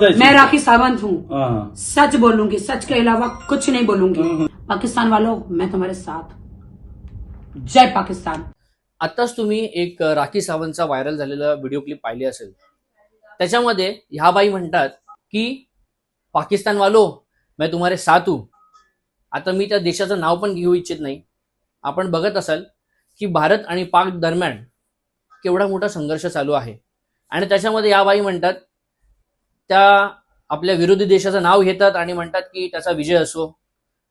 मैं राखी सावंत हूँ, सच बोलूंगी, सच के अलावा कुछ नहीं बोलूंगी। पाकिस्तान वालों, मैं तुम्हारे साथ। जय पाकिस्तान। आताच तुम्ही एक राखी सावंतचा व्हायरल झालेला व्हिडिओ क्लिप पाहिली असेल। त्याच्यामध्ये ह्या बाई म्हणतात की पाकिस्तान वालो मैं तुम्हारे साथ हूं। आता मी त्या देशाचं नाव पण घेऊ इच्छित नाही। आपण बघत असाल की भारत आणि पाक दरम्यान केवढा मोठा संघर्ष चालू आहे आणि त्याच्यामध्ये या बाई म्हणतात, त्या आपल्या विरोधी देशाचं नाव घेतात आणि म्हणतात की त्याचा विजय असो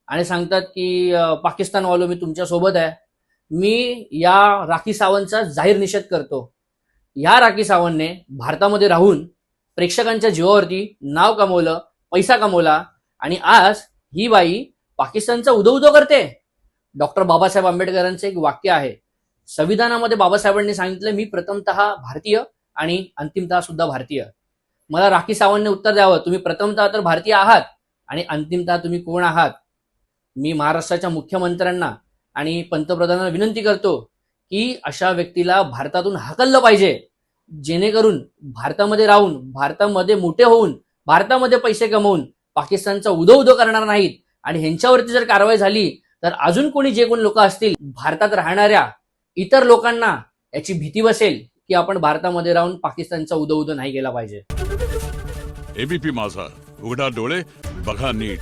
आणि सांगतात की पाकिस्तान वालो मी तुमच्या सोबत आहे। मी या राखी सावंतचा जाहीर निषेध करतो। या राखी सावंतने भारतामध्ये राहून प्रेक्षकांच्या जीवावरती नाव कमवलं, पैसा कमवला आणि आज ही बाई पाकिस्तानचा उदो करते। डॉक्टर बाबासाहेब आंबेडकरांचं एक वाक्य आहे, संविधानामध्ये बाबासाहेबांनी सांगितलं मी प्रथमतः भारतीय आणि अंतिमतः सुद्धा भारतीय। मला राखी सावंतने उत्तर द्यावं, तुम्ही प्रथमतः तर भारतीय आहात आणि अंतिमतः तुम्ही कोण आहात? मी महाराष्ट्राच्या मुख्यमंत्र्यांना आणि पंतप्रधानांना विनंती करतो की अशा व्यक्तीला भारतातून हाकललं पाहिजे, जेणेकरून भारतामध्ये राहून, भारतामध्ये मोठे होऊन, भारतामध्ये पैसे कमवून पाकिस्तानचा उदो करणार नाहीत। आणि ह्यांच्यावरती जर कारवाई झाली तर अजून कोणी जे कोणी लोक असतील भारतात राहणाऱ्या इतर लोकांना याची भीती बसेल की आपण भारतामध्ये राहून पाकिस्तानचा उदो नाही केला पाहिजे। एबीपी माझा, उघडा डोळे बघा नीट।